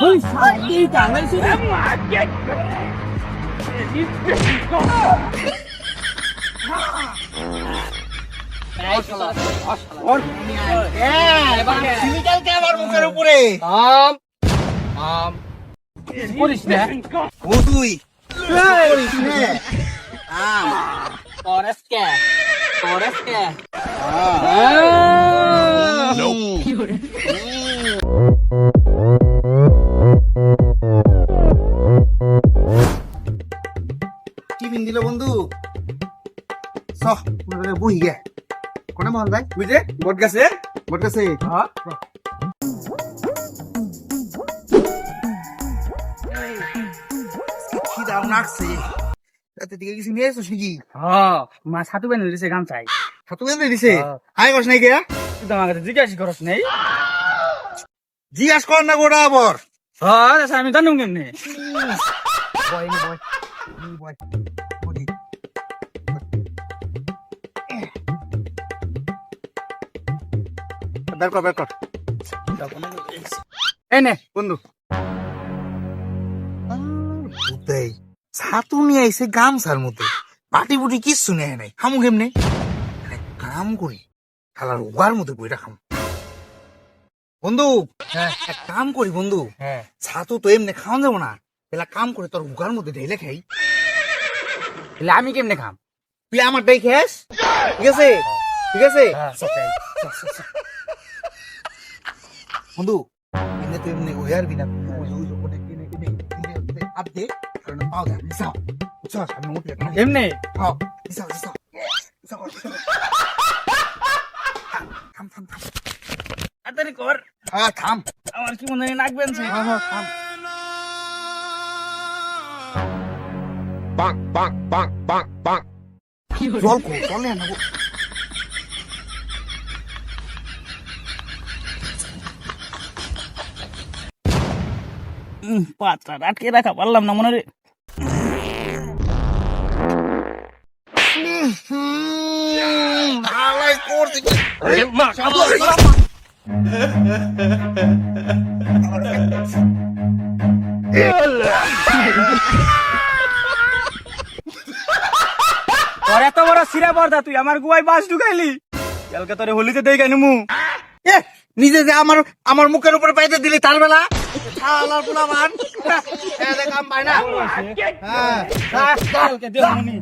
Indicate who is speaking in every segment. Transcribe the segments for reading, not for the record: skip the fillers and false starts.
Speaker 1: ওই সাইডে টাঙাইছে রে
Speaker 2: আমার মুখের উপরে
Speaker 1: করিস না
Speaker 2: ও তুই করিস নে
Speaker 1: Torresque. Torresque.
Speaker 2: টিফিন দিল বন্ধু সহ বহি গে কোনে মহল ভাই বুঝে বট গাছে হ্যাঁ কি দাও নাকছে রাতে দিকে কিছু নিয়ে এসেছিস নাকি
Speaker 1: হ্যাঁ মা ছাতু বেন দিছে গাম চাই
Speaker 2: ছাতু বেঁধে দিছে হাই কস নাই কে
Speaker 1: তুই তো আমাকে জিজ্ঞাসা করস নাই
Speaker 2: জিজ্ঞাস কর না গোটা আবার
Speaker 1: হ্যাঁ আমি জানুম কেমনে
Speaker 2: বয় বয় বের কর
Speaker 1: এই নে
Speaker 2: বন্ধু ছাতু নিয়ে আইসে গামছার মধ্যে পাটি পুটি কিচ্ছু নেয় নাই খামু কেমনে কাম করি খালার উগার মধ্যে বইটা খাম বন্ধু এক কাম করি বন্ধু ছাতু তো এমনি খাওয়া যাবো না এলা কাম করে তোর উগার মধ্যে ঢেলে খাই
Speaker 1: তাহলে আমি কেমনে খাম
Speaker 2: তুই আমার ডাই খাস ঠিক আছে ঠিক আছে বন্ধু এমনি তো এমনি ওয়ার বিনা আপডেট কারণ পাও দা নিসাও চল আমি মুখ লেখা
Speaker 1: এমনে
Speaker 2: হাও নিসাও থাম
Speaker 1: তাড়াতাড়ি কর
Speaker 2: হ্যাঁ থাম
Speaker 1: আমার কি মনে হয় নাকবেন
Speaker 2: হ্যাঁ থাম জল কো চলে না
Speaker 1: পাত্রা আটকে রাখা পারলাম না মনে রে
Speaker 2: আলাই করতে
Speaker 1: তোর এত বড় সিরা পর্দা তুই আমার গুয়াই বাস ঢুকাইলি কালকে তোরে হোলিতে দেই কেন মু
Speaker 2: নিজে যে আমার মুখের উপরে পাইতে দিলি তার বেলা শালার পোলাপান দেখ আম পাই না হ্যাঁ
Speaker 1: কালকে দেও মনি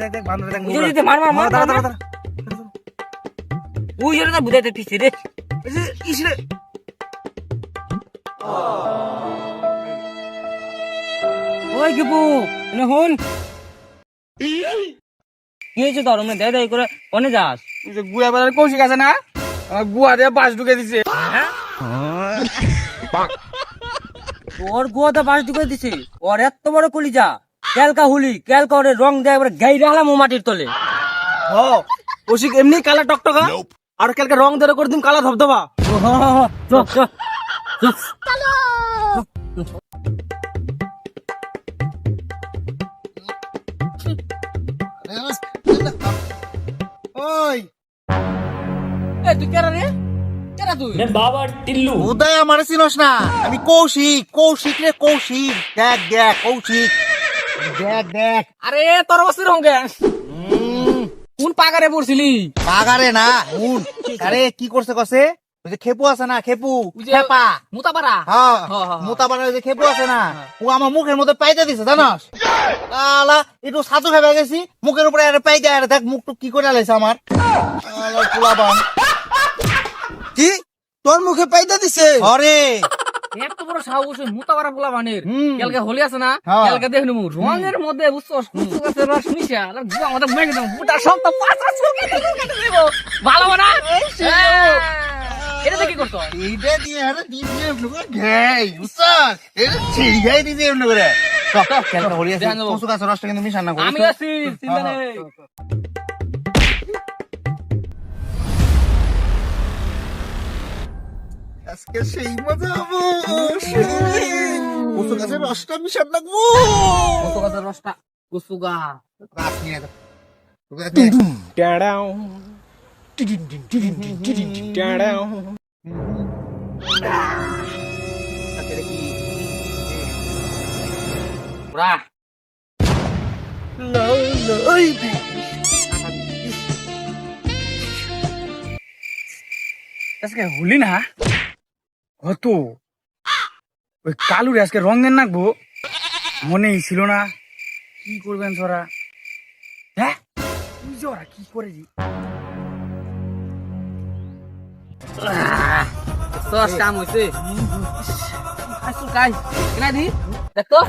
Speaker 2: দেখ বান্দর দেখ
Speaker 1: মার ওই জন্য বুঝাইতে পিছে রে
Speaker 2: ইসরে
Speaker 1: ওই গিবু এনে হন কি হয়েছে তোর মনে দেয় করে কোনে যাস গুয়া বাজার কৌশিক আছে না আমার গুয়া দিয়ে বাস ঢুকে দিছে তোর গুয়াতে বাস ঢুকে দিছে ওর এত বড় কলিজা ক্যালকা হুলি ক্যালকা ওরে রং দেয় এবার গাইরে হালাম ও মাটির তলে ও কৌশিক এমনি কালা টকটকা আর ক্যালকা রং দেয় করে দিম কালা ধবধবা
Speaker 2: ওই
Speaker 1: তুই কেরা রে কেরা তুই
Speaker 3: বাবা টিল্লু
Speaker 2: উদয় আমার চিনস না আমি কৌশিক রে কৌশিক দেখ কৌশিক দেখ
Speaker 1: আরে তোর বসে রঙে কোন পাগারে পড়ছিলি
Speaker 2: পাগারে না আরে কি করছে কসে ওই যে খেপু আছে না খেপা
Speaker 1: মুতাপাড়া
Speaker 2: হ্যাঁ মোতাবারা ওই যে খেপু আছে না ও আমার মুখের মধ্যে পাইতে দিছে জানাস আলা একটু ছাতু খেপে গেছি মুখের উপরে আরে পাইতে আরে দেখ মুখ টুক কি করে আলাইছে আমার আলা পোলাপান কি তোর মুখে পাইতে দিছে আরে
Speaker 1: এত বড় সাহস মুতাপাড়া পোলা বানের কালকে হোলি আছে না
Speaker 2: হ্যাঁ।
Speaker 1: কালকে দেখনু রঙের মধ্যে বুঝছস কুচু গাছের রস মিশে আর গুয়া আমাদের মেঘে দাও বুটা সব তো পাঁচা চুলকে দেব ভালো না এটা কি করছো
Speaker 2: এইটা দিয়ে আরে দিয়ে ঘাই উস্তাদ এটা সেই ঘাই দিছে এমন করে সব খেলতে হলি আছে কচু গাছের রসটা কিন্তু মিশান না
Speaker 1: আমি আছি চিন্তা নেই
Speaker 2: আজকে সেই মজা হবো কচু গাছের রসটা মিশান লাগবো
Speaker 1: কত গাছের রসটা কুসুগা
Speaker 2: গাছ নিয়ে
Speaker 1: ওরা
Speaker 3: আজকে হলি না কত ওই কালুরে আজকে রং দেন নাকবো মনেই ছিল না কি করবেন তোরা হ্যাঁ তুই যে ওরা কি করে দি
Speaker 1: তোর কাম হইছে সুলকাই কেনা দি দেখতো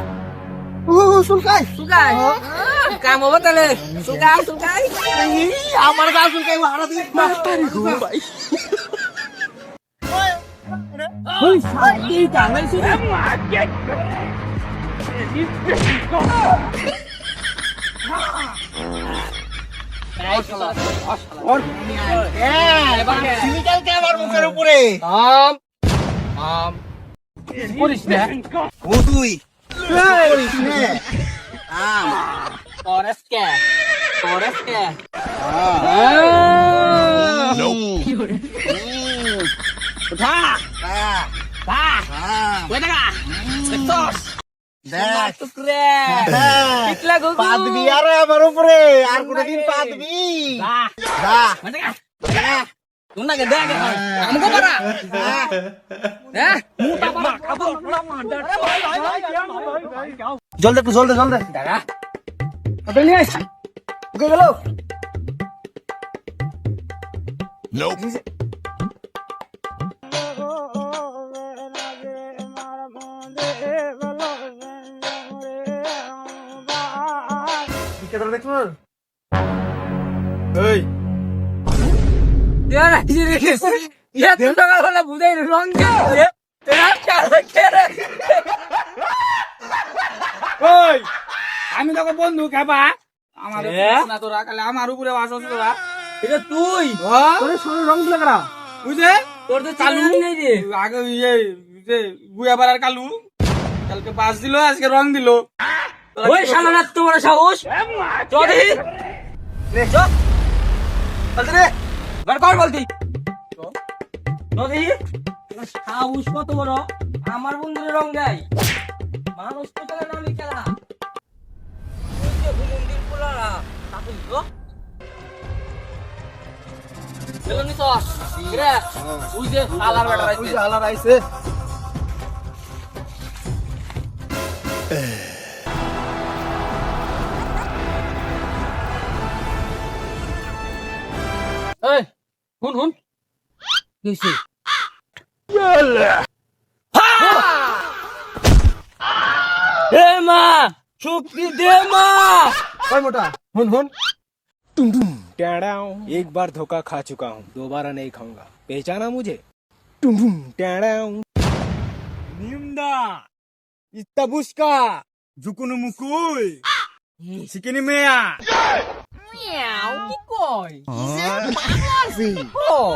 Speaker 2: সুলকাই
Speaker 1: সুলকাই কাম হবে তাহলে সুলকাই সুলকাই
Speaker 2: আমার গা সুলকাই হারা দিন মাতারি গো ভাই আমার মুখের উপরে
Speaker 1: করিস না
Speaker 2: ও তুই করিস নে
Speaker 1: ফরেস্টকে উঠা কই টাকা দেখছস
Speaker 2: দেখ
Speaker 1: টুকরে পিকলা গগু
Speaker 2: পা দিবি আর আমার উপরে আর কোনদিন পা দিবি যা
Speaker 1: মানে তুনা কে দেখ আমগো পারা হ্যাঁ মুটা পারা
Speaker 2: জলদি একটু জলদি জলদি
Speaker 1: দাদা
Speaker 3: ওটা নিয়ে আসছি ওকে গেল এই
Speaker 1: यार ये तुम लोग वाला बुझे रंग के तेरा क्या रखे रे
Speaker 3: ওই আমি তোকে বন্ধু খাবা আমার
Speaker 1: এ?
Speaker 3: না তোরা কালে আমার উপরে বাসস তোরা
Speaker 1: এটা তুই
Speaker 3: তোর শরীর রং দিলে কারা বুঝে
Speaker 1: তোর তো
Speaker 3: কালু
Speaker 1: চালু নেই রে
Speaker 3: আগে ইয়ে যে গুয়া পাড়ার কালু কালকে বাস দিল আজকে রং দিল
Speaker 1: ওই শালা না তোমার সাহস চলি লে চল বলতে রে বার কর বলতি চলি সাহস কত বড় আমার বন্ধুর রং দেয় মানুষ তো চলে না আমি খেলা ওই যে মন্দির পোলারা তাতে তো চলো নি তো রে ওই যে শালার বেটা রাইছে
Speaker 2: আলার আইছে
Speaker 1: এই হুন হুন কিছে দে মা শক্তি দে মা
Speaker 2: কই মোটা হুন হুন
Speaker 4: एक बार धोखा खा चुका हूँ दोबारा नहीं खाऊंगा पहचाना मुझे
Speaker 3: নিমদা ইত্তা বুসকা জুকুনু মুকুই চিকেনি মেয়া
Speaker 1: মিয়াও কি কই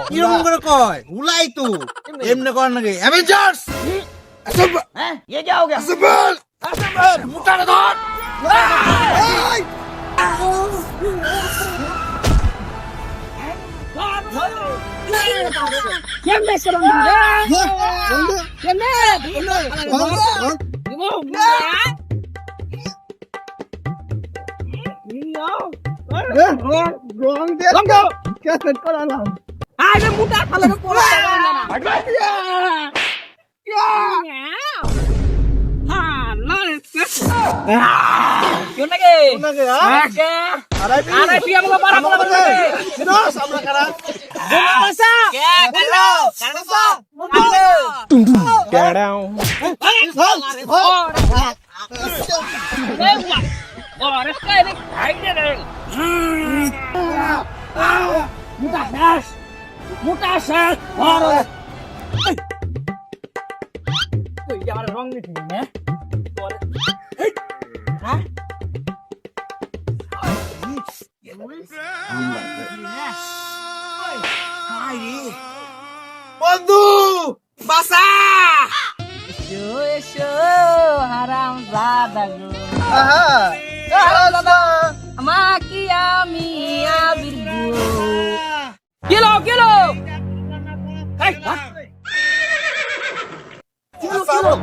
Speaker 2: কিরকম করে কয় উলাই তো এমনে কর নাকি অ্যাভেঞ্জার্স
Speaker 1: हैं ये क्या हो गया
Speaker 2: আসবেল আসবেল মুটারে ধর এই
Speaker 1: क्या मैं कर रहा हूं क्या मैं मुटा खाला में पोला हाँ ना क्यों ना के
Speaker 2: নাকি
Speaker 1: अरे पिया मुझे बारा बोला बोला
Speaker 2: নো সামনে করা
Speaker 1: क्या कर लो और इसका एक हाइड है मुटा शर्ट और कोई यार रंग नहीं थी मैं हाँ
Speaker 2: বন্ধু বাসা
Speaker 1: Shoo haram zada go
Speaker 2: আহা
Speaker 1: maki ami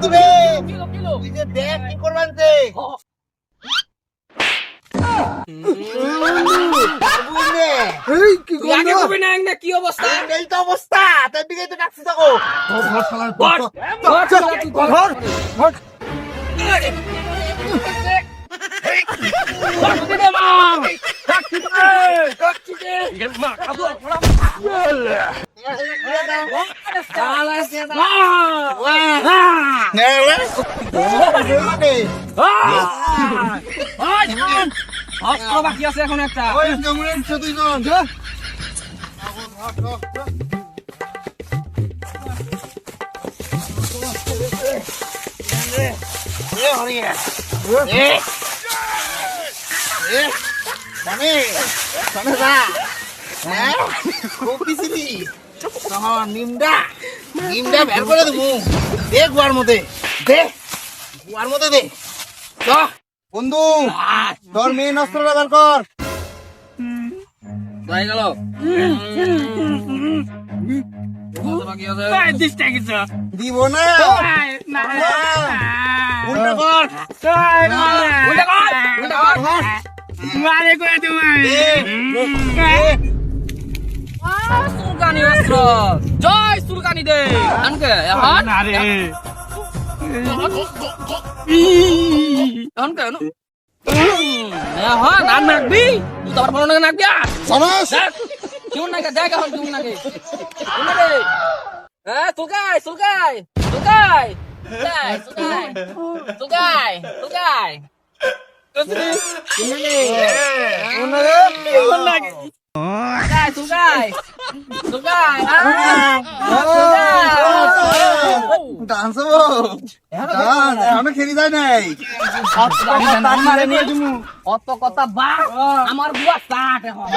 Speaker 2: বন্ধু রে তুই যে দেখ কি করবান তে
Speaker 3: এই কি
Speaker 1: আগে কবি না একটা কি অবস্থা
Speaker 2: এই তো অবস্থা তার দিকে তো ডাকছি থাকো
Speaker 1: বাকি আছে এখন একটা
Speaker 2: নিমটা বের করে দেবো দে গুয়ার মধ্যে দে বন্ধু তোর মেন অস্ত্রটা বের কর
Speaker 1: হয়ে গেল বাকি আছে
Speaker 2: দিব না উল্টা কর
Speaker 1: উল্টা কর উল্টা কর সুলকানি অস্ত্র জয় সুলকানি দে আনকে এখন আনকে এখন আর নাকবি তুই তো আবার বড় নাকি নাকবি দেখ কেমন নাকি দেখ এখন কেমন নাকি কেমন নাকি হ্যাঁ সুলকাই সুলকাই সুলকাই সুলকাই সুলকাই সুলকাই সুলকাই সুলকাই
Speaker 2: ডান্স আমি খেলি যায় নাই
Speaker 1: অত কথা বা আমার বুয়া চাট এখন